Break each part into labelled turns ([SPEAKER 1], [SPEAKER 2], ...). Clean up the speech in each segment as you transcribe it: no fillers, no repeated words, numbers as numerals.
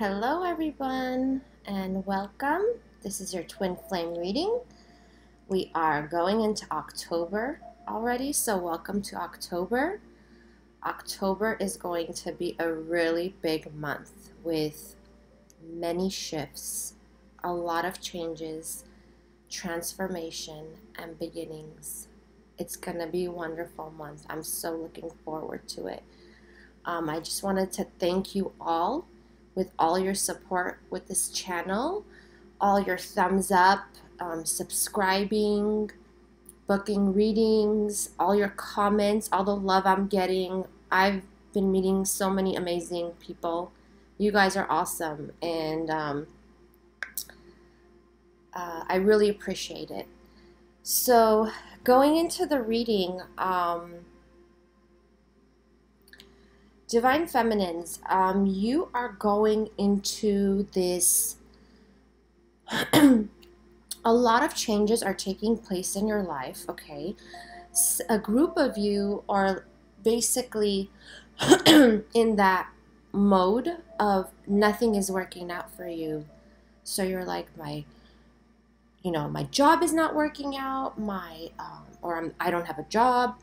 [SPEAKER 1] Hello everyone and welcome. This is your twin flame reading. We are going into October already, so welcome to October. October is going to be a really big month with many shifts, a lot of changes, transformation, and beginnings. It's going to be a wonderful month. I'm so looking forward to it. I just wanted to thank you all with all your support with this channel, all your thumbs up, subscribing, booking readings, all your comments, all the love I'm getting. I've been meeting so many amazing people. You guys are awesome, and I really appreciate it. So going into the reading, Divine Feminines, you are going into this, a lot of changes are taking place in your life, okay? A group of you are basically in that mode of nothing is working out for you. So you're like, my job is not working out, I don't have a job,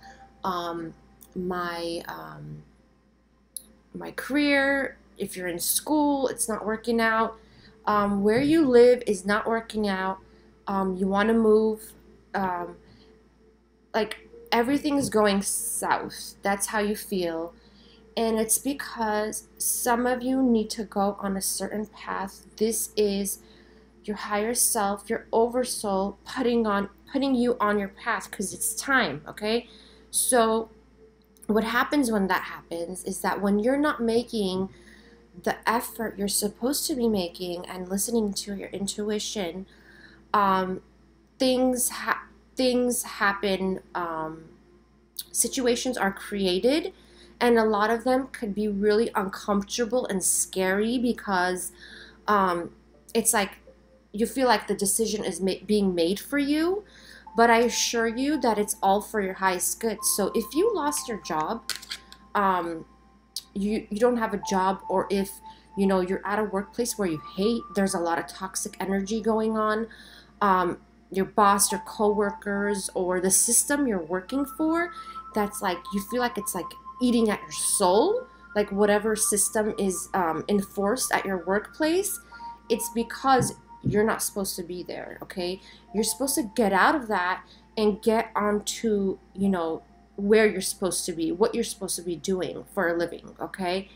[SPEAKER 1] my career, if you're in school, it's not working out. Where you live is not working out. You want to move. Like everything's going south. That's how you feel. And it's because some of you need to go on a certain path. This is your higher self, your oversoul putting you on your path because it's time, okay? So what happens when that happens is that when you're not making the effort you're supposed to be making and listening to your intuition, things happen, situations are created, and a lot of them could be really uncomfortable and scary because it's like you feel like the decision is being made for you. But I assure you that it's all for your highest good. So if you lost your job, you don't have a job, or if you're at a workplace where you hate, there's a lot of toxic energy going on, your boss, your coworkers, or the system you're working for, that's like you feel like it's like eating at your soul, like whatever system is enforced at your workplace, it's because you're not supposed to be there, okay? You're supposed to get out of that and get onto, where you're supposed to be, what you're supposed to be doing for a living, okay?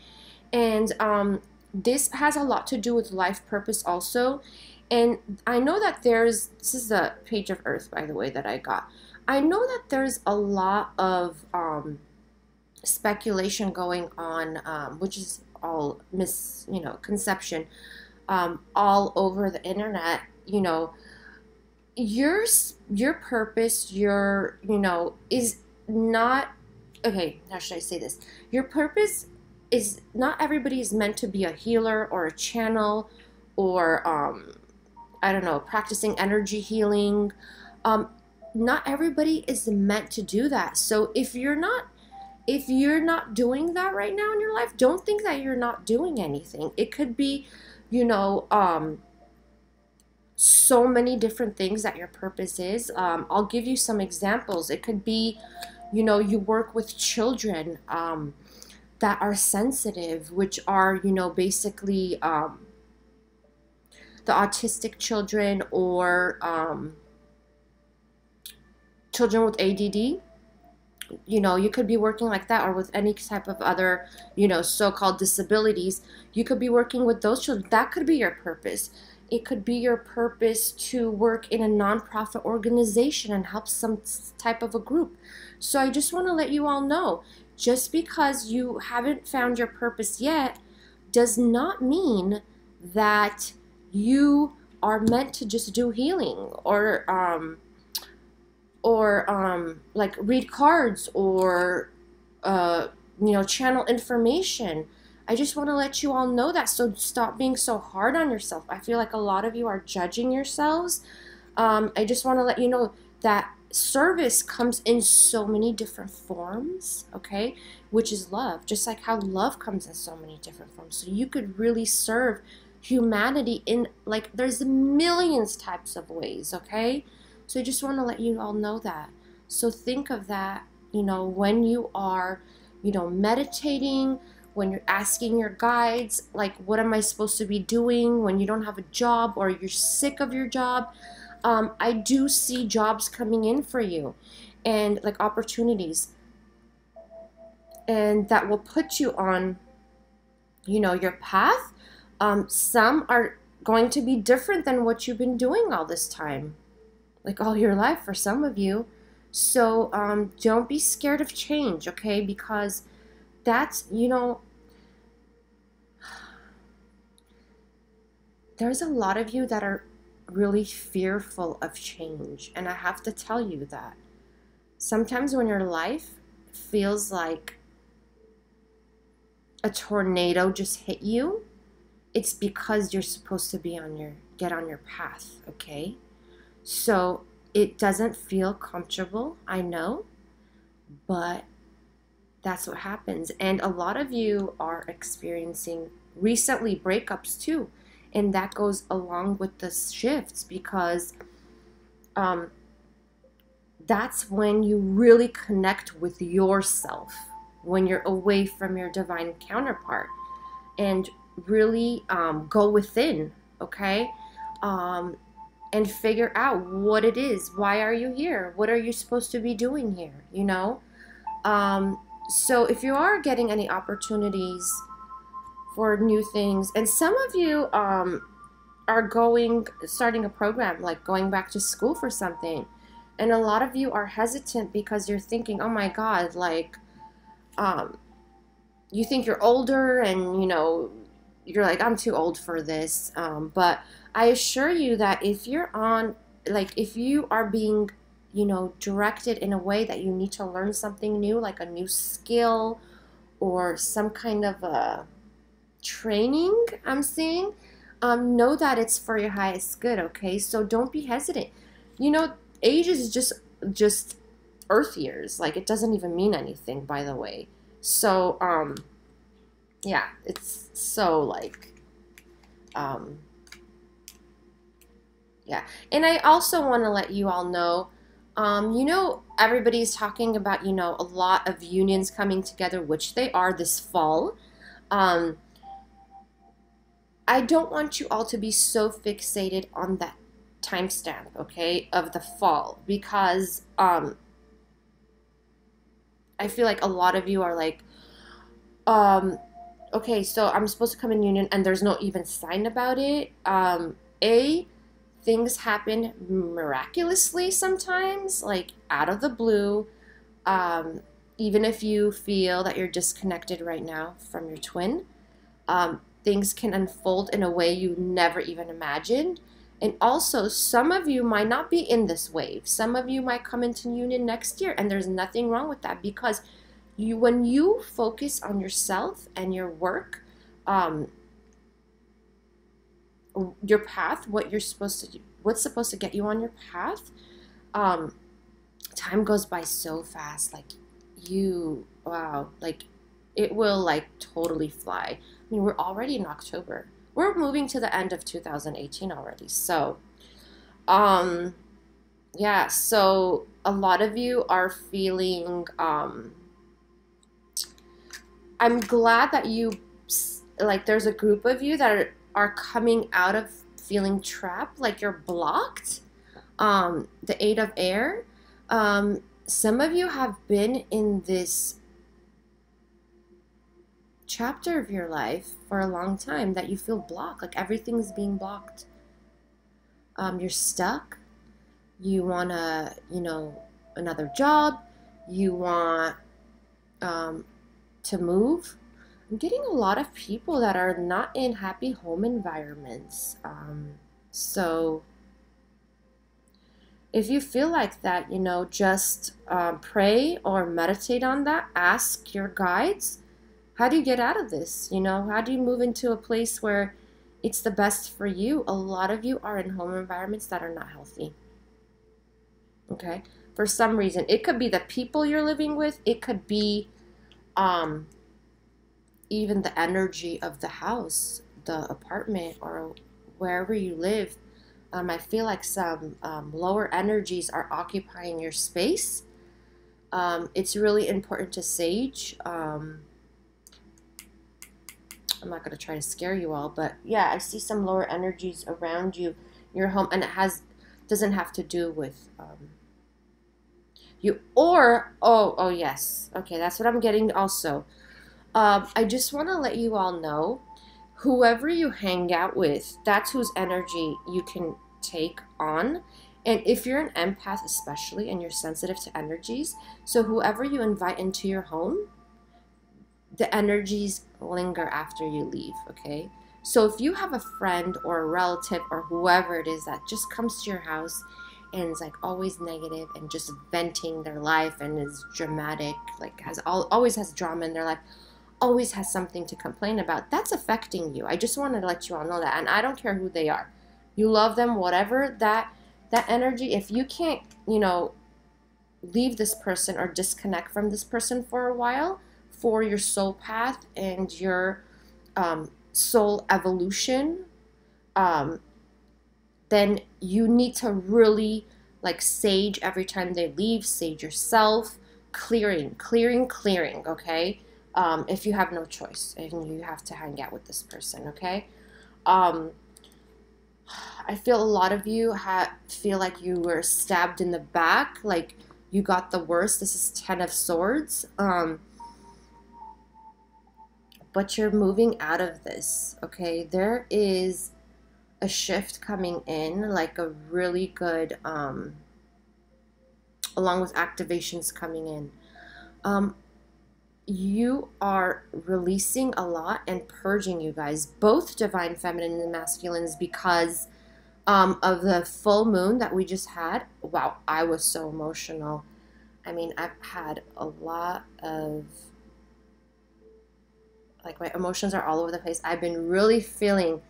[SPEAKER 1] And this has a lot to do with life purpose also. And I know that this is the page of Earth, by the way, that I got. I know that there's a lot of speculation going on, which is all conception, all over the internet. Your purpose, is not, okay, how should I say this? Your purpose is not, everybody is meant to be a healer or a channel or, I don't know, practicing energy healing. Not everybody is meant to do that. So if you're not doing that right now in your life, don't think that you're not doing anything. It could be, so many different things that your purpose is. I'll give you some examples. It could be, you work with children that are sensitive, which are, basically the autistic children, or children with ADD. You could be working like that, or with any type of other, so-called disabilities. You could be working with those children. That could be your purpose. It could be your purpose to work in a nonprofit organization and help some type of a group. So I just want to let you all know, just because you haven't found your purpose yet does not mean that you are meant to just do healing, or like read cards, or channel information. I just want to let you all know that, so stop being so hard on yourself. I feel like a lot of you are judging yourselves. I just want to let you know that service comes in so many different forms, okay, which is love, just like how love comes in so many different forms. So you could really serve humanity in, like, there's millions types of ways, okay? So I just want to let you all know that. So think of that, you know, when you are, you know, meditating, when you're asking your guides, like, what am I supposed to be doing when you don't have a job or you're sick of your job? I do see jobs coming in for you, and like opportunities, and that will put you on, you know, your path. Some are going to be different than what you've been doing all this time, like all your life for some of you. So don't be scared of change, okay? Because that's, you know, there's a lot of you that are really fearful of change. And I have to tell you that sometimes when your life feels like a tornado just hit you, it's because you're supposed to be on get on your path, okay? So it doesn't feel comfortable, I know, but that's what happens. And a lot of you are experiencing recently breakups too. And that goes along with the shifts, because that's when you really connect with yourself, when you're away from your divine counterpart, and really go within, okay? And figure out what it is. Why are you here? What are you supposed to be doing here, you know? So if you are getting any opportunities for new things, and some of you are starting a program, like going back to school for something, and a lot of you are hesitant because you're thinking, oh my God, like, you think you're older, and you know, you're like, I'm too old for this. But I assure you that if you're on, like, if you are being, you know, directed in a way that you need to learn something new, like a new skill or some kind of a training, I'm seeing, know that it's for your highest good, okay? So don't be hesitant. You know, age is just Earth years. Like, it doesn't even mean anything, by the way. So, yeah, it's so like, yeah. And I also want to let you all know, you know, everybody's talking about, you know, a lot of unions coming together, which they are this fall. I don't want you all to be so fixated on that timestamp, okay, of the fall, because I feel like a lot of you are like, okay, so I'm supposed to come in union and there's no even sign about it. Things happen miraculously sometimes, like out of the blue. Even if you feel that you're disconnected right now from your twin, things can unfold in a way you never even imagined. And also, some of you might not be in this wave. Some of you might come into union next year, and there's nothing wrong with that, because when you focus on yourself and your work, your path, what you're supposed to do, what's supposed to get you on your path, time goes by so fast. Like, wow, like, it will like totally fly. I mean, we're already in October. We're moving to the end of 2018 already. So, yeah, so a lot of you are feeling, I'm glad that you, like, there's a group of you that are coming out of feeling trapped, like you're blocked. The Eight of Air. Some of you have been in this chapter of your life for a long time that you feel blocked, like everything's being blocked. You're stuck. You want to, you know, another job. You want to move. I'm getting a lot of people that are not in happy home environments. So if you feel like that, you know, just pray or meditate on that. Ask your guides, how do you get out of this? You know, how do you move into a place where it's the best for you? A lot of you are in home environments that are not healthy. Okay? for some reason. It could be the people you're living with. It could be even the energy of the house, the apartment, or wherever you live. I feel like some lower energies are occupying your space. It's really important to sage. I'm not going to try to scare you all, but yeah, I see some lower energies around you, your home, and it doesn't have to do with you, or oh yes, okay, that's what I'm getting also. I just want to let you all know, whoever you hang out with, that's whose energy you can take on. And if you're an empath especially, and you're sensitive to energies, so whoever you invite into your home, the energies linger after you leave, okay? So if you have a friend or a relative or whoever it is that just comes to your house and is like always negative and just venting their life and is dramatic, like always has drama in their life, always has something to complain about, that's affecting you. I just wanted to let you all know that. And I don't care who they are. You love them, whatever, that energy, if you can't, leave this person or disconnect from this person for a while for your soul path and your soul evolution, then you need to really like sage every time they leave, sage yourself, clearing, okay? If you have no choice and you have to hang out with this person, okay? I feel a lot of you feel like you were stabbed in the back, like you got the worst. This is 10 of Swords. But you're moving out of this, okay? There is a shift coming in, like a really good, along with activations coming in. You are releasing a lot and purging, you guys, both divine feminine and masculines, because of the full moon that we just had. Wow, I was so emotional. I mean, I've had a lot of, like, my emotions are all over the place. I've been really feeling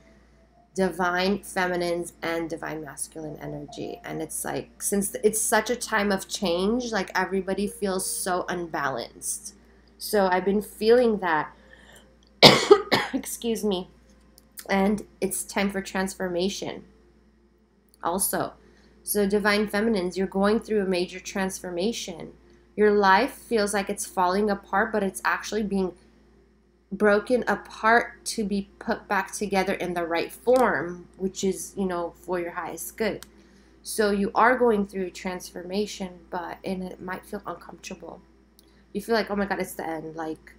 [SPEAKER 1] divine feminines and divine masculine energy, and it's like, since it's such a time of change, like everybody feels so unbalanced. So I've been feeling that. Excuse me. And it's time for transformation also. So divine feminines, you're going through a major transformation. Your life feels like it's falling apart, but it's actually being broken apart to be put back together in the right form, which is, for your highest good. So you are going through a transformation, and it might feel uncomfortable. You feel like, oh my God, it's the end. Like,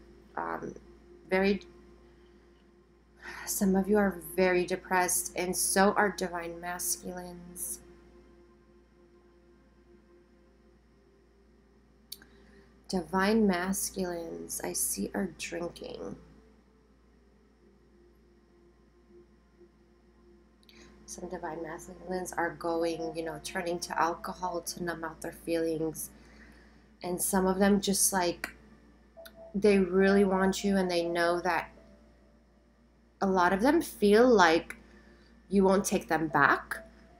[SPEAKER 1] some of you are very depressed, and so are divine masculines. Divine masculines, I see, are drinking. Some divine masculines are going, turning to alcohol to numb out their feelings. And some of them just like, they really want you, and they know that a lot of them feel like you won't take them back.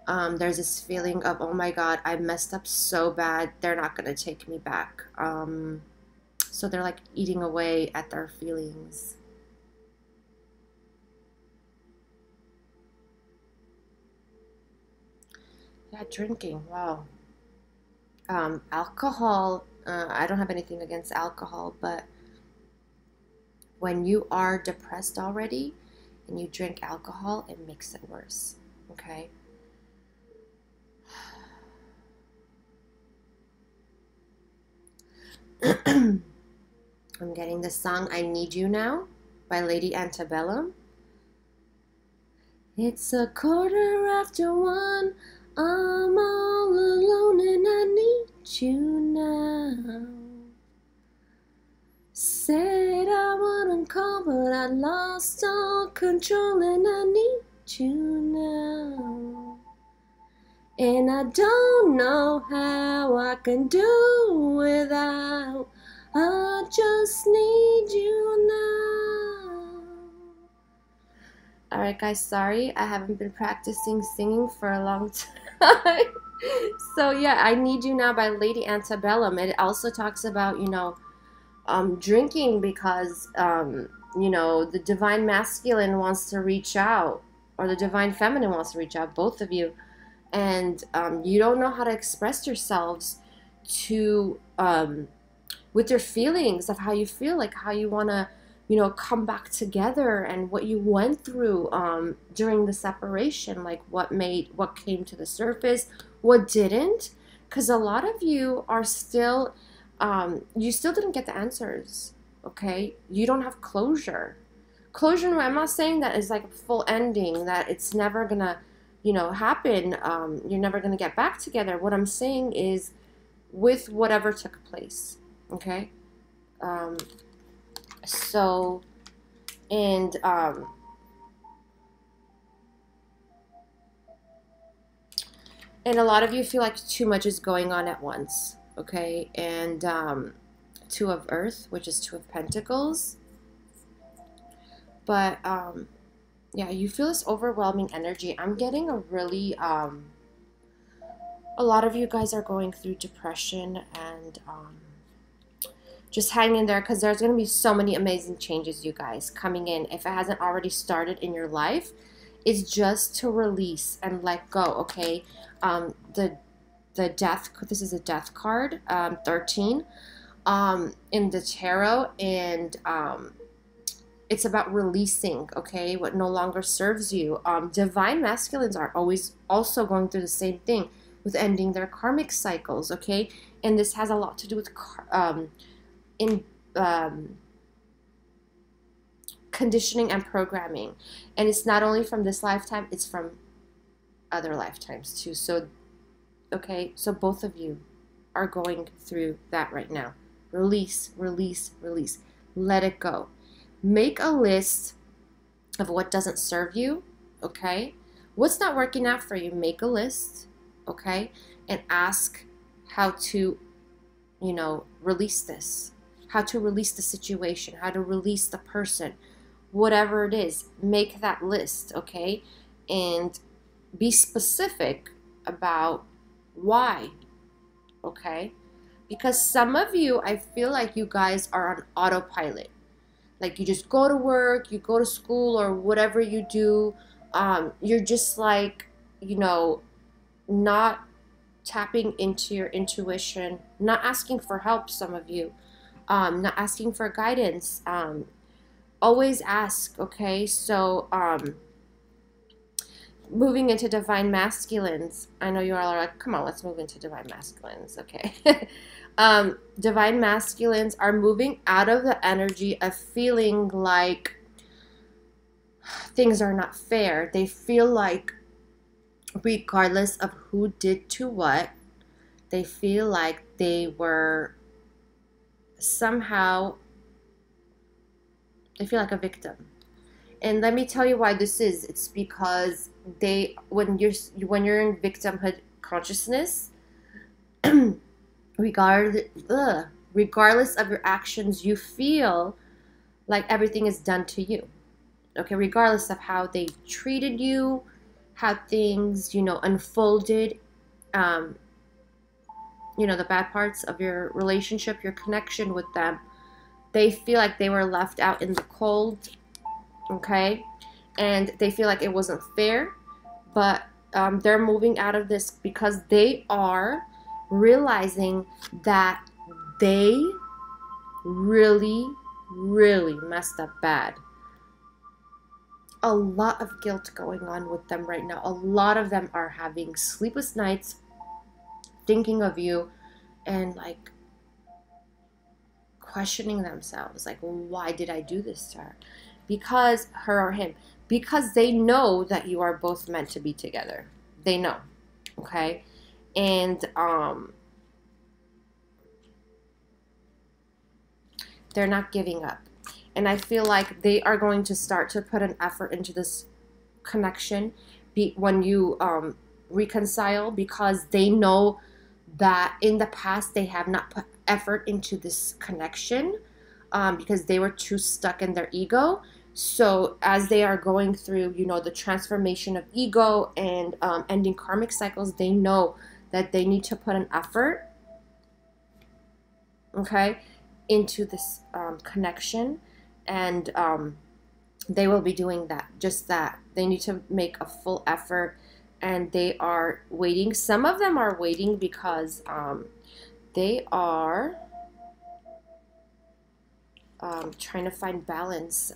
[SPEAKER 1] There's this feeling of, oh my God, I messed up so bad, they're not going to take me back. So they're like eating away at their feelings. Yeah, drinking, wow. Alcohol, I don't have anything against alcohol, but when you are depressed already and you drink alcohol, it makes it worse, okay? I'm getting the song I Need You Now by Lady Antebellum. It's 1:15, I'm all alone and I need you now. Said I wouldn't call, but I lost all control and I need you now. And I don't know how I can do without. I just need you now. Alright guys, sorry, I haven't been practicing singing for a long time. So yeah, I Need You Now by Lady Antebellum. It also talks about, drinking because, the divine masculine wants to reach out, or the divine feminine wants to reach out, both of you. And you don't know how to express yourselves to, with your feelings of how you feel, like how you want to, come back together, and what you went through during the separation, like what came to the surface, what didn't. Because a lot of you are still, you still didn't get the answers, okay? You don't have closure. Closure, I'm not saying that is like a full ending, that it's never gonna, happen. You're never gonna get back together. What I'm saying is, with whatever took place, okay? Um, so, and and a lot of you feel like too much is going on at once, okay? And Two of Earth, which is Two of Pentacles. But yeah, you feel this overwhelming energy. I'm getting a really a lot of you guys are going through depression, and just hang in there, because there's going to be so many amazing changes, you guys, coming in. If it hasn't already started in your life, it's just to release and let go, okay? The death, this is a death card, 13 in the tarot, and it's about releasing, okay, what no longer serves you. Divine masculines are always also going through the same thing with ending their karmic cycles, okay? And this has a lot to do with conditioning and programming. And it's not only from this lifetime, it's from other lifetimes too. So, okay, so both of you are going through that right now. Release, release, release. Let it go. Make a list of what doesn't serve you, okay? What's not working out for you, make a list, okay? And ask how to, release this, how to release the situation, how to release the person, whatever it is. Make that list, okay? And be specific about why, okay? Because some of you, I feel like you guys are on autopilot. Like, you just go to work, you go to school, or whatever you do. You're just like, not tapping into your intuition, not asking for help, some of you, not asking for guidance. Always ask, okay? So, moving into divine masculines, I know you all are like, come on, let's move into divine masculines, okay? Divine masculines are moving out of the energy of feeling like things are not fair. They feel like, regardless of who did to what, they feel like they were somehow, they feel like a victim. And let me tell you why this is. It's because when you're in victimhood consciousness, regardless of your actions, you feel like everything is done to you. Okay, regardless of how they treated you, how things, unfolded, the bad parts of your relationship, your connection with them, they feel like they were left out in the cold, okay? And they feel like it wasn't fair, but they're moving out of this because they are realizing that they really, really messed up bad. A lot of guilt going on with them right now. A lot of them are having sleepless nights thinking of you and like questioning themselves, like, why did I do this to her? Because her or him. Because they know that you are both meant to be together. They know. Okay? And they're not giving up. And I feel like they are going to start to put an effort into this connection when you reconcile, because they know that in the past they have not put effort into this connection because they were too stuck in their ego. So as they are going through, the transformation of ego and ending karmic cycles, they know that they need to put an effort, okay, into this connection, and they will be doing that, just that. They need to make a full effort, and they are waiting. Some of them are waiting because they are trying to find balance.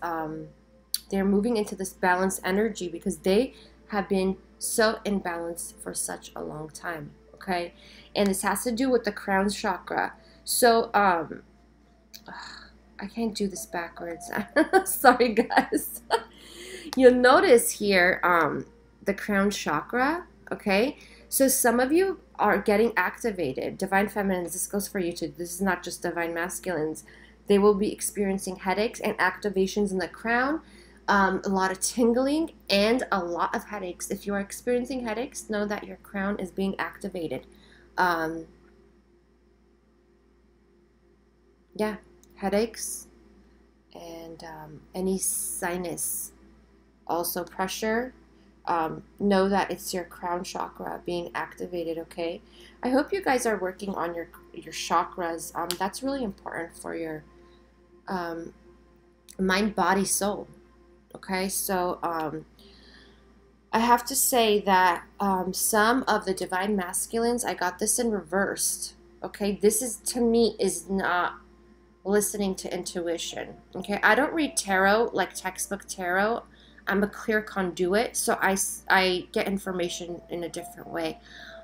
[SPEAKER 1] They're moving into this balanced energy because they have been so imbalanced for such a long time, okay? And this has to do with the crown chakra. So, I can't do this backwards. Sorry, guys. You'll notice here the crown chakra, okay? So some of you are getting activated. Divine Feminines, this goes for you too. This is not just Divine Masculines. They will be experiencing headaches and activations in the crown, a lot of tingling, and a lot of headaches. If you are experiencing headaches, know that your crown is being activated. Yeah, headaches and any sinus, also pressure. Know that it's your crown chakra being activated, okay? I hope you guys are working on your chakras. That's really important for your mind, body, soul, okay? So I have to say that some of the Divine Masculines, I got this in reversed, okay? This is, to me, is not listening to intuition, okay? I don't read tarot like textbook tarot. I'm a clear conduit, so I get information in a different way.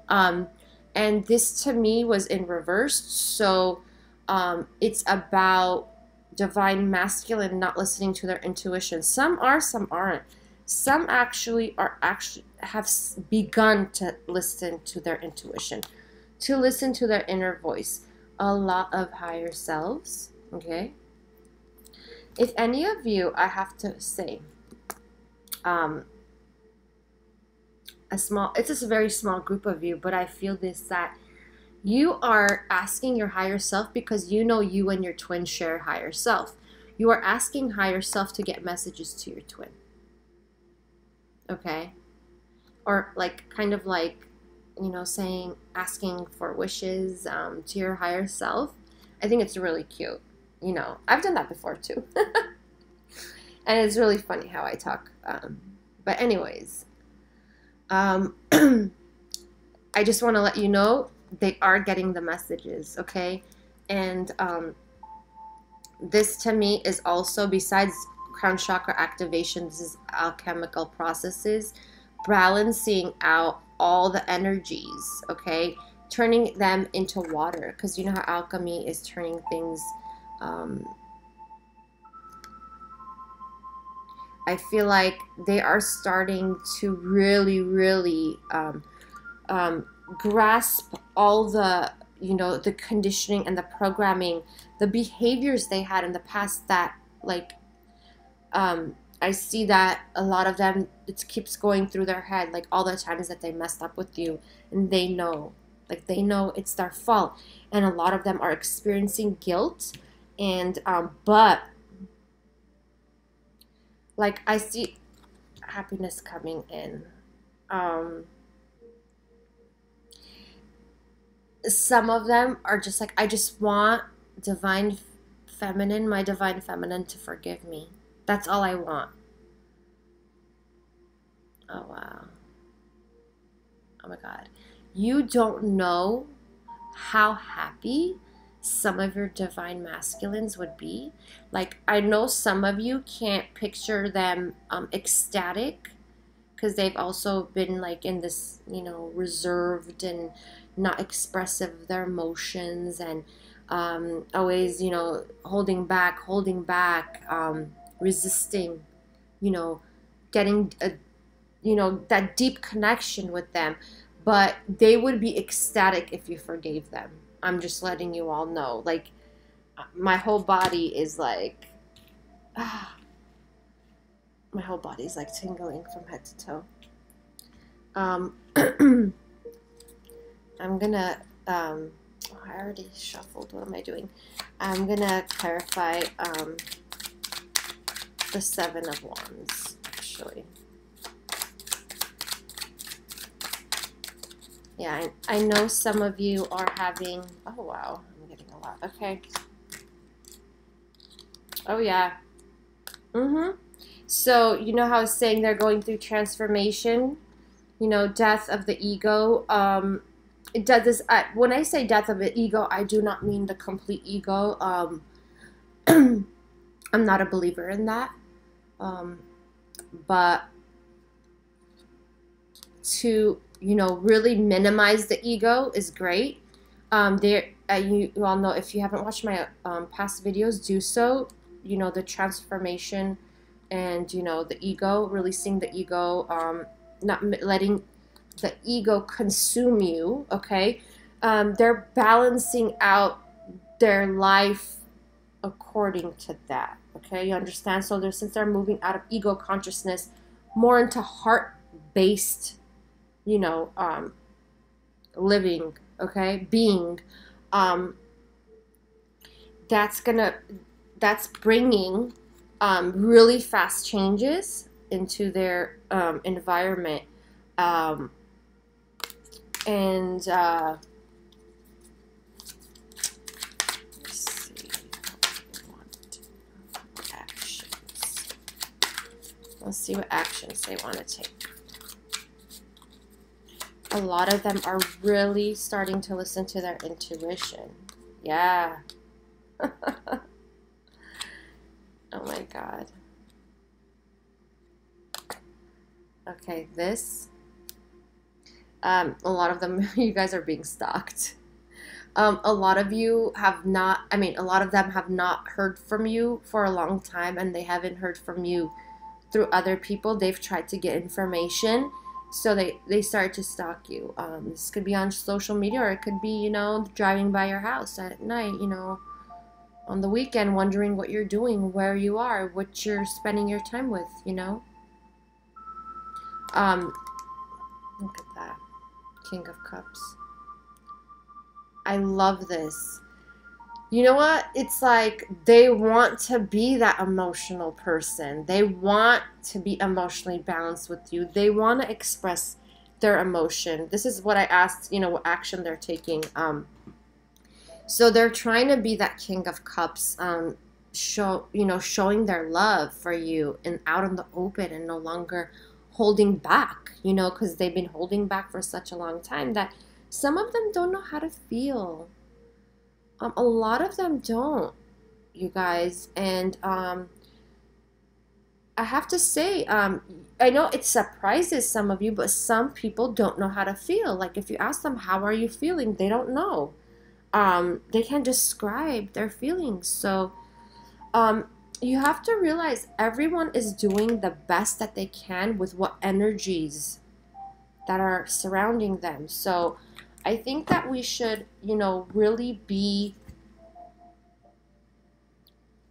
[SPEAKER 1] And this to me was in reverse, so it's about Divine Masculine not listening to their intuition. Some are, some aren't. Some actually have begun to listen to their intuition, to listen to their inner voice. A lot of higher selves, okay? If any of you, I have to say, it's a very small group of you, but I feel this, that you are asking your higher self because you know you and your twin share higher self. You are asking higher self to get messages to your twin. Okay? Or like, kind of like, you know, asking for wishes to your higher self. I think it's really cute. You know, I've done that before too. And it's really funny how I talk. But anyways, I just want to let you know they are getting the messages, okay? And this to me is also, besides crown chakra activation, this is alchemical processes, balancing out all the energies, okay? Turning them into water, because you know how alchemy is turning things. I feel like they are starting to really, really grasp all the, you know, the conditioning and the programming, the behaviors they had in the past that, like, I see that a lot of them, it keeps going through their head, like all the times that they messed up with you, and they know, like, they know it's their fault. And a lot of them are experiencing guilt, and, but, like, I see happiness coming in. Some of them are just like, I just want Divine Feminine, my Divine Feminine, to forgive me. That's all I want. Oh, wow. Oh, my God. You don't know how happy some of your Divine Masculines would be. Like, I know some of you can't picture them ecstatic, because they've also been, like, in this, you know, reserved and not expressive of their emotions, and always, you know, holding back, resisting, you know, getting a, you know, that deep connection with them. But they would be ecstatic if you forgave them. I'm just letting you all know. Like, my whole body is like, my whole body is like tingling from head to toe. I'm gonna, I already shuffled. What am I doing? I'm gonna clarify the Seven of Wands, actually. Yeah, I know some of you are having, oh wow, I'm getting a lot. Okay. Oh yeah. So, you know how I was saying they're going through transformation, you know, death of the ego. It does this, when I say death of the ego, I do not mean the complete ego. I'm not a believer in that. But to, you know, really minimize the ego is great. You all know, if you haven't watched my past videos, do so. You know, the transformation and, you know, the ego, releasing the ego, not letting the ego consume you, okay? They're balancing out their life according to that, okay? You understand? So since they're moving out of ego consciousness more into heart-based, you know, living, okay, being, that's bringing really fast changes into their environment, and let's see, actions. Let's see what actions they want to take. A lot of them are really starting to listen to their intuition. Yeah. Oh my God. Okay, this. A lot of them, you guys are being stalked. A lot of you have not, a lot of them have not heard from you for a long time, and they haven't heard from you through other people. They've tried to get information. So they start to stalk you. This could be on social media, or it could be, you know, driving by your house at night, you know, on the weekend, wondering what you're doing, where you are, what you're spending your time with, you know. Look at that. King of Cups. I love this. You know what? It's like they want to be that emotional person. They want to be emotionally balanced with you. They want to express their emotion. This is what I asked, you know, what action they're taking. So they're trying to be that King of Cups, showing their love for you and out in the open and no longer holding back, you know, because they've been holding back for such a long time that some of them don't know how to feel. A lot of them don't, you guys. And I have to say, I know it surprises some of you, but some people don't know how to feel. Like if you ask them, how are you feeling? They don't know. They can't describe their feelings. So you have to realize everyone is doing the best that they can with what energies that are surrounding them. So I think that we should, you know, really be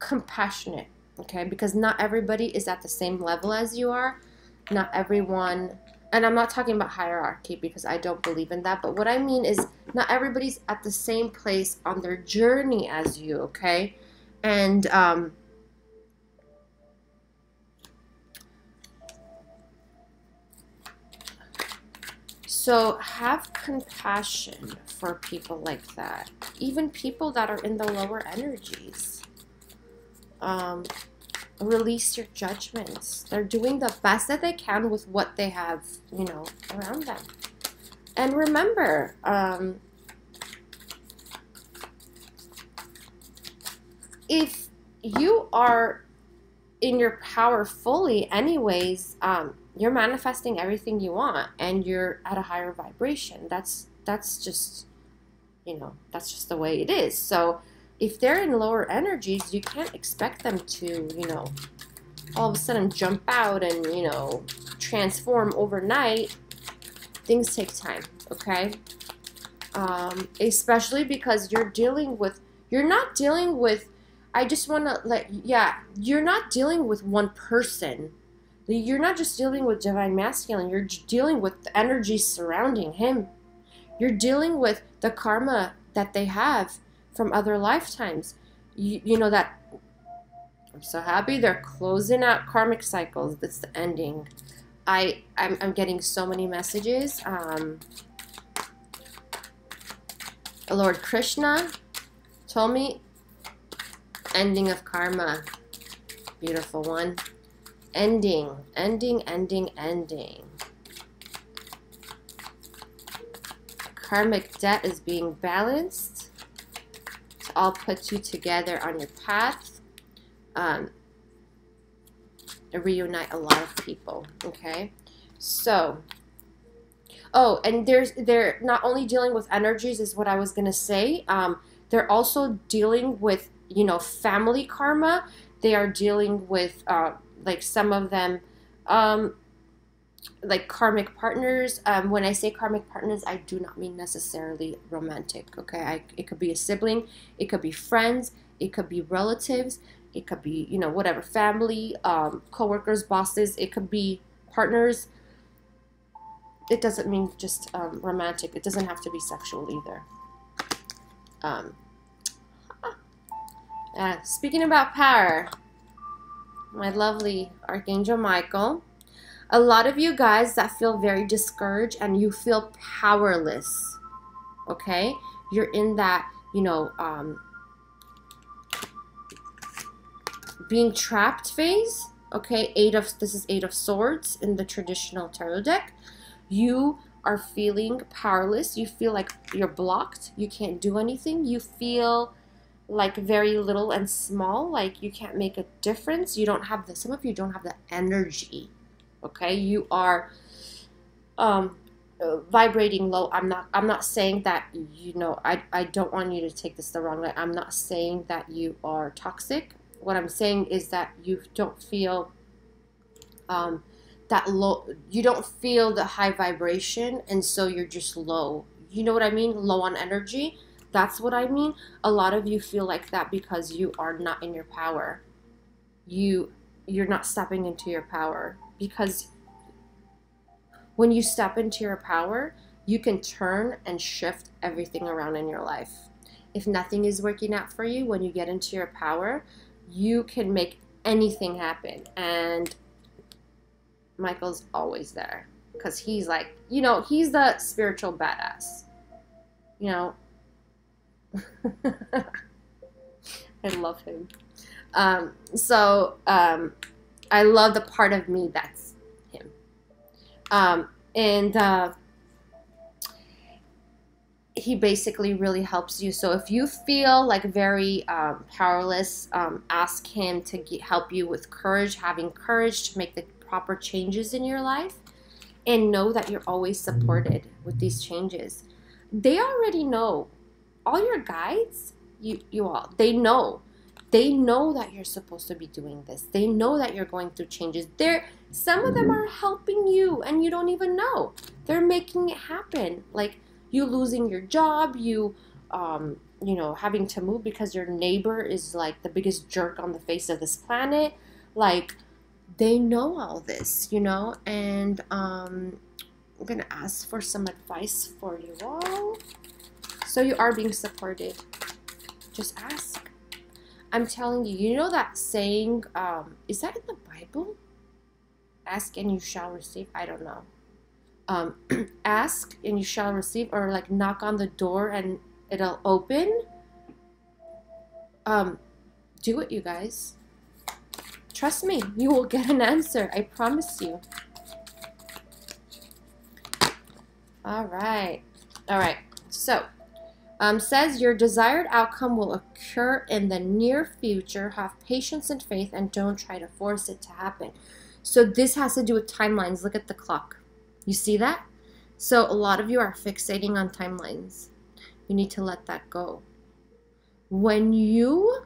[SPEAKER 1] compassionate, okay? Because not everybody is at the same level as you are. Not everyone, and I'm not talking about hierarchy because I don't believe in that, but what I mean is not everybody's at the same place on their journey as you, okay? And so have compassion for people like that, even people that are in the lower energies. Release your judgments. They're doing the best that they can with what they have, you know, around them. And remember, if you are in your power fully anyways, you're manifesting everything you want and you're at a higher vibration. That's just, you know, that's just the way it is. So if they're in lower energies, you can't expect them to, you know, all of a sudden jump out and, you know, transform overnight. Things take time, okay? Especially because you're not dealing with, I just want to you're not dealing with one person. You're not just dealing with divine masculine. You're dealing with the energy surrounding him. You're dealing with the karma that they have from other lifetimes. You know that. I'm so happy they're closing out karmic cycles. That's the ending. I'm getting so many messages. Lord Krishna told me ending of karma. Beautiful one. Ending, ending, ending, ending. Karmic debt is being balanced to all put you together on your path. Reunite a lot of people. Okay, so oh, and they're not only dealing with energies, is what I was gonna say. They're also dealing with, you know, family karma. They are dealing with like some of them like karmic partners. When I say karmic partners, I do not mean necessarily romantic. Okay, it could be a sibling, it could be friends, it could be relatives, it could be, you know, whatever, family, co-workers, bosses. It could be partners. It doesn't mean just romantic. It doesn't have to be sexual either. Speaking about power, my lovely Archangel Michael. A lot of you guys that feel very discouraged and you feel powerless, okay? You're in that, you know, being trapped phase, okay? This is Eight of Swords in the traditional tarot deck. You are feeling powerless. You feel like you're blocked. You can't do anything. You feel like very little and small, like you can't make a difference. You don't have some of you don't have the energy. Okay, you are vibrating low. I'm not saying that, you know, I don't want you to take this the wrong way. I'm not saying that you are toxic. What I'm saying is that you don't feel that low. You don't feel the high vibration, and so you're just low. You know what I mean? Low on energy. That's what I mean. A lot of you feel like that because you are not in your power. You're not stepping into your power. Because when you step into your power, you can turn and shift everything around in your life. If nothing is working out for you, when you get into your power, you can make anything happen. And Michael's always there because he's like, you know, he's the spiritual badass. You know, I love him. I love the part of me that's him. He basically really helps you. So if you feel like very powerless, ask him to help you with courage, having courage to make the proper changes in your life, and know that you're always supported with these changes. They already know. All your guides, you all, they know. They know that you're supposed to be doing this. They know that you're going through changes. Some of them are helping you and you don't even know. They're making it happen. Like you losing your job, you know, having to move because your neighbor is like the biggest jerk on the face of this planet. Like they know all this, you know, and I'm going to ask for some advice for you all. So you are being supported. Just ask. I'm telling you, you know that saying, is that in the Bible? Ask and you shall receive. I don't know. Ask and you shall receive, or like knock on the door and it'll open. Do it, you guys. Trust me, you will get an answer. I promise you. All right. All right. So, says your desired outcome will occur in the near future. Have patience and faith and don't try to force it to happen. So this has to do with timelines. Look at the clock. You see that? So a lot of you are fixating on timelines. You need to let that go. When you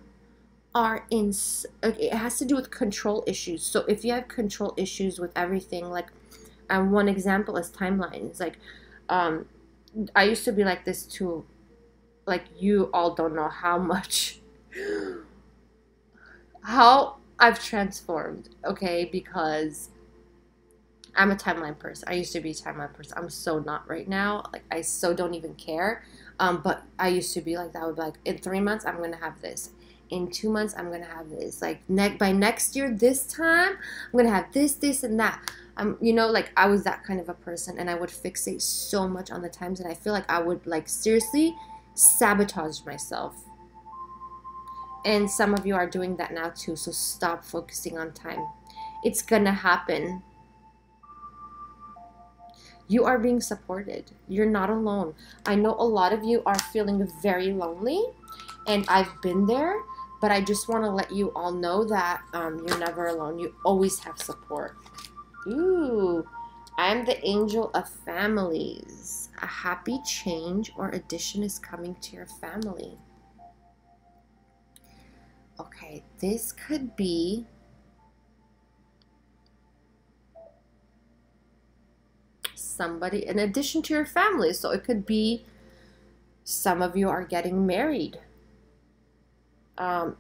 [SPEAKER 1] are in, it has to do with control issues. So if you have control issues with everything, like one example is timelines. Like I used to be like this too. Like you all don't know how I've transformed, okay? Because I'm a timeline person. I used to be a timeline person. I'm so not right now. Like I so don't even care. But I used to be like that. I would be like, in 3 months, I'm going to have this. In 2 months, I'm going to have this. Like by next year, this time, I'm going to have this, this, and that. You know, like I was that kind of a person, and I would fixate so much on the times, and I feel like I would like seriously sabotage myself. And some of you are doing that now too, so stop focusing on time. It's gonna happen. You are being supported. You're not alone. I know a lot of you are feeling very lonely, and I've been there, but I just want to let you all know that you're never alone. You always have support. Ooh, I'm the angel of families. A happy change or addition is coming to your family. Okay, this could be somebody in addition to your family. So it could be some of you are getting married.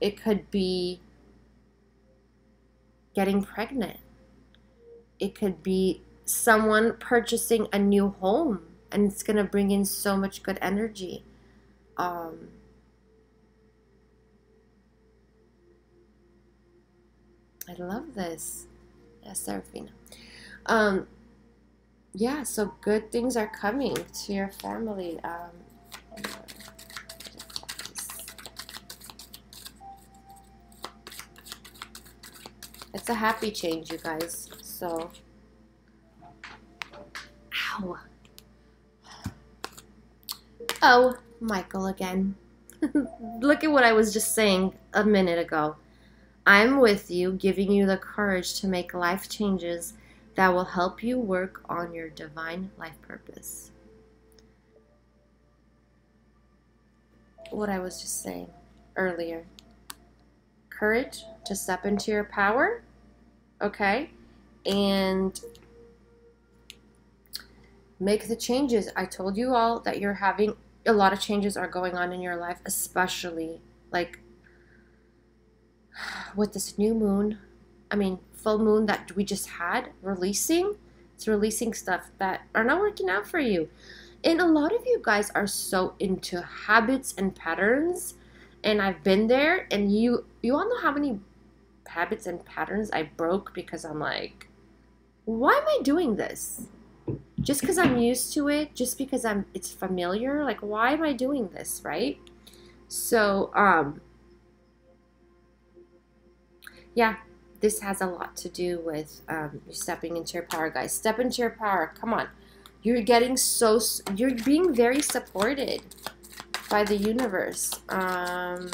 [SPEAKER 1] It could be getting pregnant. It could be someone purchasing a new home, and it's going to bring in so much good energy. I love this. Yes, Serafina. Yeah, so good things are coming to your family. It's a happy change, you guys. So, ow. Oh, Michael again. Look at what I was just saying a minute ago. I'm with you, giving you the courage to make life changes that will help you work on your divine life purpose. What I was just saying earlier. Courage to step into your power, okay? And make the changes. I told you all that you're having a lot of changes are going on in your life, especially like with this new moon. I mean, full moon that we just had releasing. It's releasing stuff that are not working out for you. And a lot of you guys are so into habits and patterns. And I've been there, and you all know how many habits and patterns I broke because I'm like, why am I doing this? Just because I'm used to it, just because it's familiar, like why am I doing this, right? So yeah, this has a lot to do with you stepping into your power, guys. Step into your power. Come on. You're being very supported by the universe. Oh,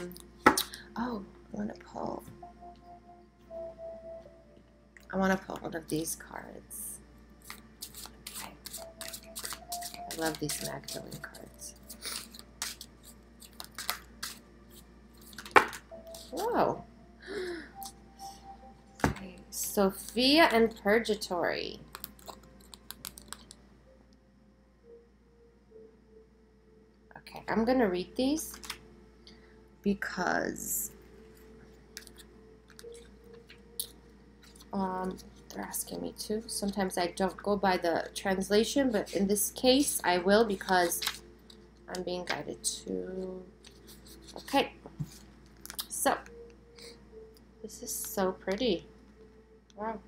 [SPEAKER 1] I want to pull one of these cards. Okay. I love these Magdalene cards. Whoa. Okay. Sophia and Purgatory. Okay, I'm going to read these because they're asking me to. Sometimes I don't go by the translation, but in this case I will because I'm being guided to. Okay, so this is so pretty. Wow.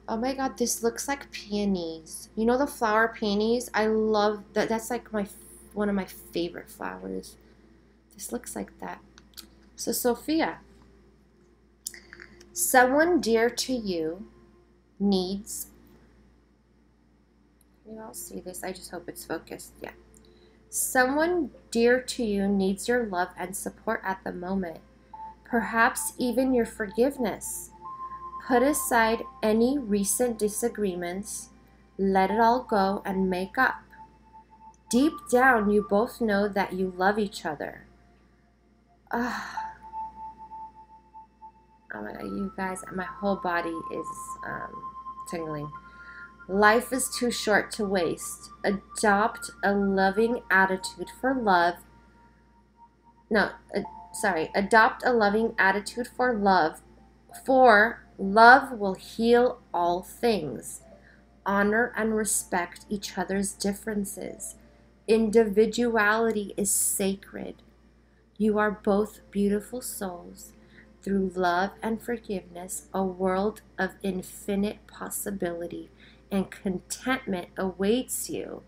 [SPEAKER 1] Oh my god, this looks like peonies. You know the flower peonies? I love that. That's like one of my favorite flowers. This looks like that. So Sophia, someone dear to you needs, can you all see this? I just hope it's focused. Yeah. Someone dear to you needs your love and support at the moment. Perhaps even your forgiveness. Put aside any recent disagreements, let it all go and make up. Deep down, you both know that you love each other. Oh my god, you guys, my whole body is tingling. Life is too short to waste. Adopt a loving attitude for love. Adopt a loving attitude for love. For love will heal all things. Honor and respect each other's differences. Individuality is sacred. You are both beautiful souls. Through love and forgiveness, a world of infinite possibility and contentment awaits you.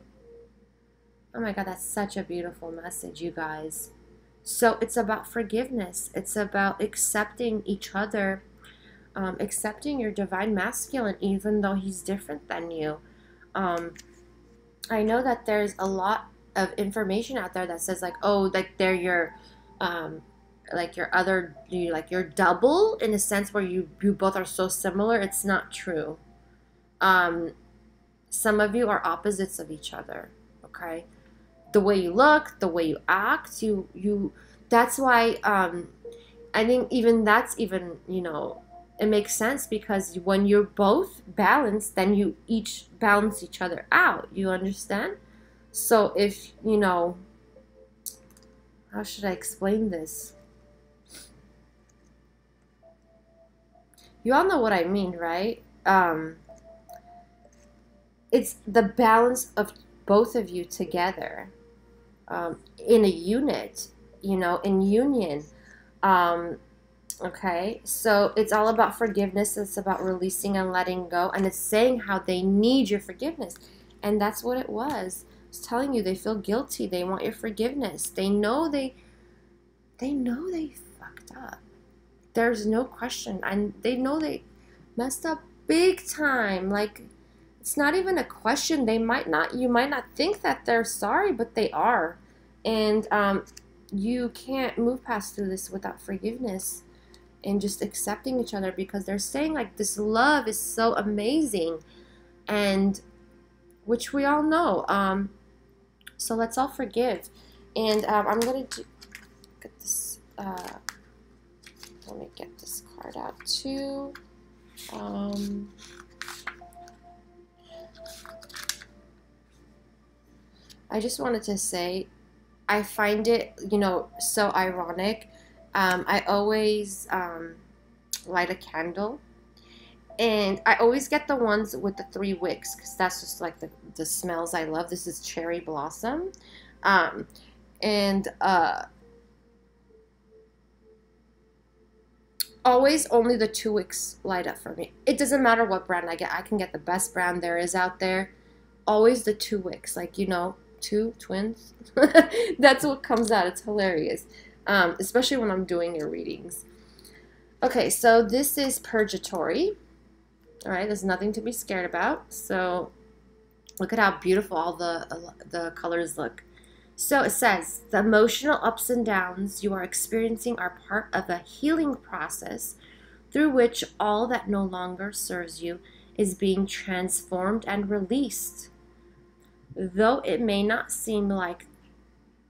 [SPEAKER 1] Oh my God, that's such a beautiful message, you guys. So it's about forgiveness. It's about accepting each other, accepting your divine masculine, even though he's different than you. I know that there's a lot of information out there that says like, oh, like they're your, like your other, like your double in a sense where you both are so similar. It's not true. Some of you are opposites of each other. Okay, the way you look, the way you act, that's why I think even that's even, it makes sense because when you're both balanced, then you each balance each other out. You understand? So if, how should I explain this? You all know what I mean, right? It's the balance of both of you together, in a unit, in union. Okay, so it's all about forgiveness. It's about releasing and letting go. And it's saying how they need your forgiveness. And that's what it was. It's telling you they feel guilty. They want your forgiveness. They know they fucked up. There's no question. And they know they messed up big time. Like, it's not even a question. You might not think that they're sorry, but they are. And you can't move past through this without forgiveness and just accepting each other, because they're saying like this love is so amazing, and which we all know. So let's all forgive. And I'm going to get this, let me get this card out too. I just wanted to say, I find it, so ironic. I always light a candle, and I always get the ones with the 3 wicks, because that's just like the smells I love. This is cherry blossom, and always only the 2 wicks light up for me. It doesn't matter what brand I get. I can get the best brand there is out there. Always the 2 wicks, like, 2 twins. That's what comes out. It's hilarious, especially when I'm doing your readings. Okay, so this is purgatory. All right, there's nothing to be scared about. So look at how beautiful all the colors look. So it says, the emotional ups and downs you are experiencing are part of a healing process through which all that no longer serves you is being transformed and released. Though it may not seem like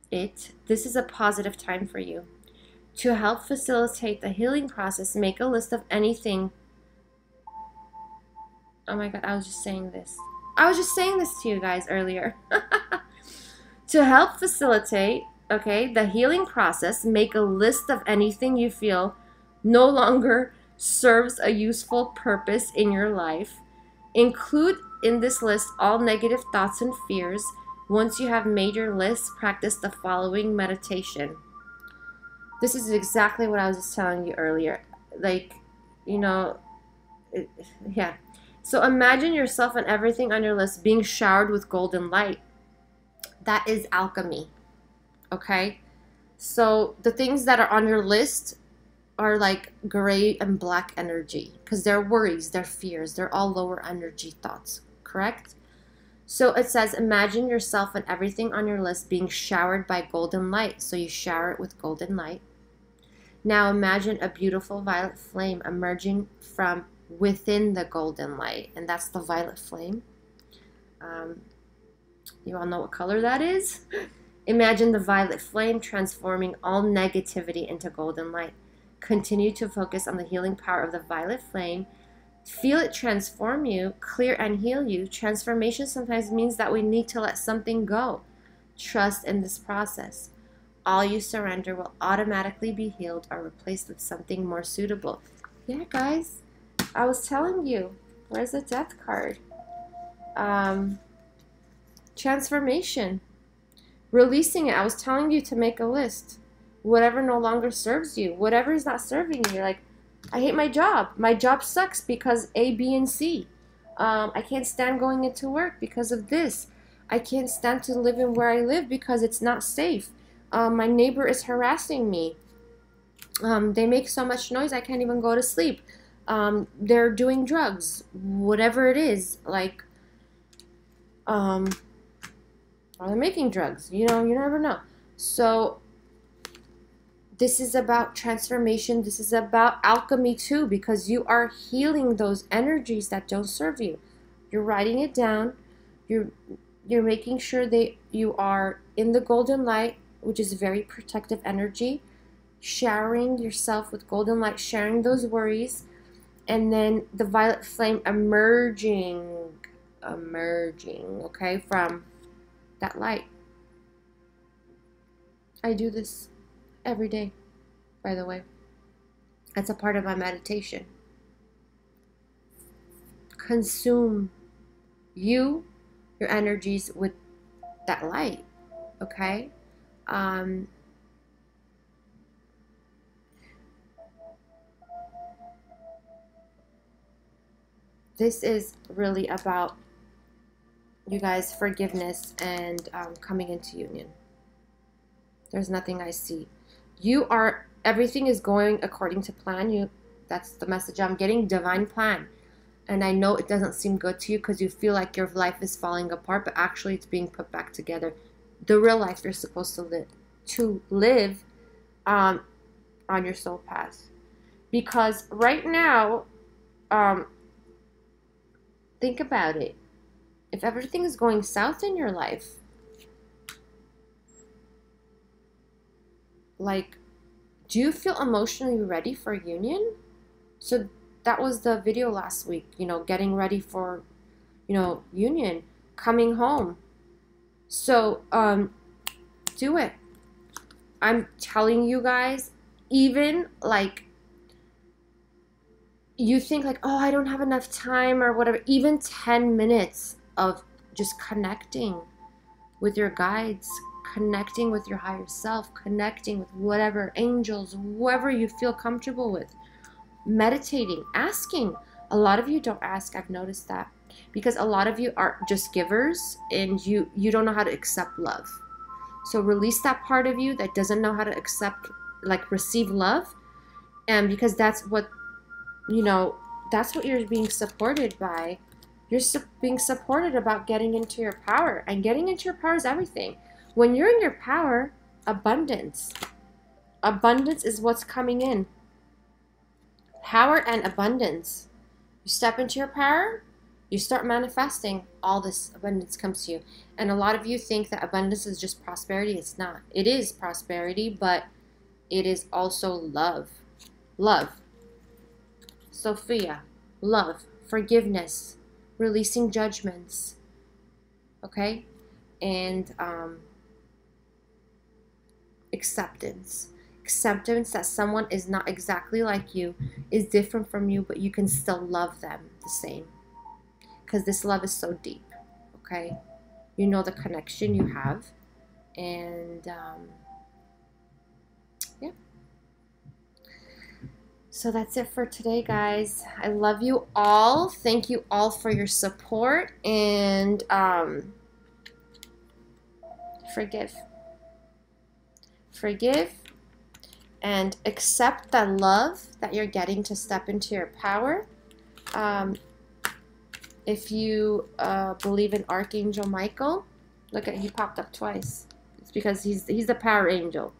[SPEAKER 1] it, this is a positive time for you. To help facilitate the healing process, make a list of anything. Oh my God, I was just saying this. I was just saying this to you guys earlier. To help facilitate, the healing process, make a list of anything you feel no longer serves a useful purpose in your life. Include in this list all negative thoughts and fears. Once you have made your list, practice the following meditation. This is exactly what I was just telling you earlier. Like, yeah. So imagine yourself and everything on your list being showered with golden light. That is alchemy. Okay? So the things that are on your list are like gray and black energy, because they're worries, they're fears, they're all lower energy thoughts, correct? So it says, imagine yourself and everything on your list being showered by golden light. So you shower it with golden light. Now imagine a beautiful violet flame emerging from within the golden light, and that's the violet flame. You all know what color that is? Imagine the violet flame transforming all negativity into golden light. Continue to focus on the healing power of the violet flame. Feel it transform you, clear and heal you. Transformation sometimes means that we need to let something go. Trust in this process. All you surrender will automatically be healed or replaced with something more suitable. Yeah, guys, I was telling you. Where's the death card? Transformation. Releasing it. I was telling you to make a list. Whatever no longer serves you. Whatever is not serving you. Like, I hate my job. My job sucks because A, B, and C. I can't stand going into work because of this. I can't stand to live in where I live because it's not safe. My neighbor is harassing me. They make so much noise I can't even go to sleep. They're doing drugs, whatever it is, like, or they're making drugs. You know, you never know. So this is about transformation. This is about alchemy too, because you are healing those energies that don't serve you. You're writing it down. You're making sure that you are in the golden light, which is very protective energy, showering yourself with golden light, sharing those worries, and then the violet flame emerging, okay, from that light. I do this every day, by the way. That's a part of my meditation. Consume your energies with that light, okay? This is really about, you guys, forgiveness and coming into union. There's nothing I see. Everything is going according to plan. That's the message I'm getting, divine plan. And I know it doesn't seem good to you because you feel like your life is falling apart, but actually it's being put back together. The real life you're supposed to live on your soul path. Because right now, think about it. If everything is going south in your life, like, do you feel emotionally ready for union? So that was the video last week, you know, getting ready for, you know, union, coming home. So, do it. I'm telling you guys, even like, you think like, oh, I don't have enough time or whatever, even 10 minutes of just connecting with your guides, connecting with your higher self, connecting with whatever, angels, whoever you feel comfortable with, meditating, asking. A lot of you don't ask. I've noticed that, because a lot of you are just givers and you don't know how to accept love. So release that part of you that doesn't know how to accept, like, receive love. And because that's what, you know, that's what you're being supported by. You're being supported about getting into your power, and getting into your power is everything. When you're in your power, abundance is what's coming in. Power and abundance. You step into your power, you start manifesting, all this abundance comes to you. And a lot of you think that abundance is just prosperity. It's not. It is prosperity, but it is also love. Love. Sophia. Love. Forgiveness. Releasing judgments. Okay? And acceptance. Acceptance that someone is not exactly like you, is different from you, but you can still love them the same. Because this love is so deep. Okay? You know the connection you have. And yeah. So that's it for today, guys. I love you all. Thank you all for your support. And forgive. Forgive and accept that love that you're getting to step into your power. If you believe in Archangel Michael, look at, he popped up twice. It's because he's the power angel.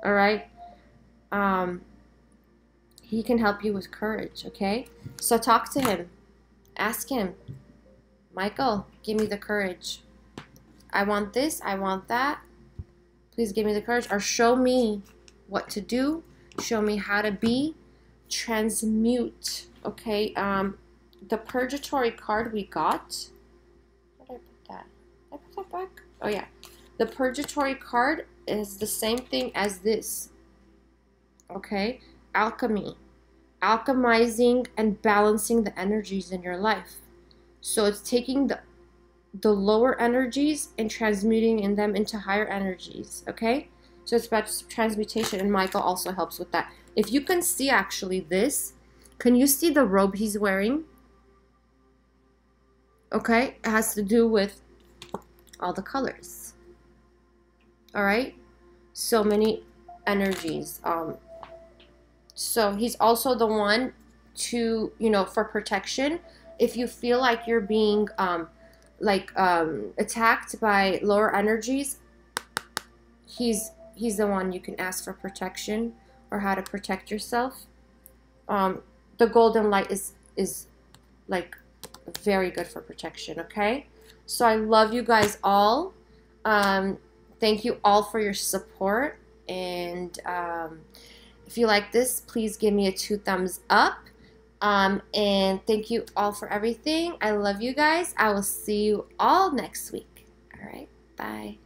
[SPEAKER 1] All right. He can help you with courage. Okay. So talk to him. Ask him, Michael, give me the courage. I want this. I want that. Please give me the courage, or show me what to do. Show me how to be. Transmute. Okay. The purgatory card we got. Where did I put that? Did I put that back? Oh yeah. The purgatory card is the same thing as this. Okay. Alchemy. Alchemizing and balancing the energies in your life. So it's taking the lower energies and transmuting in them into higher energies. Okay. So it's about transmutation, and Michael also helps with that. If you can see actually this, can you see the robe he's wearing? Okay, it has to do with all the colors. All right, so many energies. So he's also the one to, you know, for protection. If you feel like you're being attacked by lower energies, he's the one you can ask for protection or how to protect yourself. The golden light is like very good for protection. Okay, so I love you guys all. Thank you all for your support, and if you like this, please give me a 2 thumbs up. And thank you all for everything. I love you guys. I will see you all next week. All right, bye.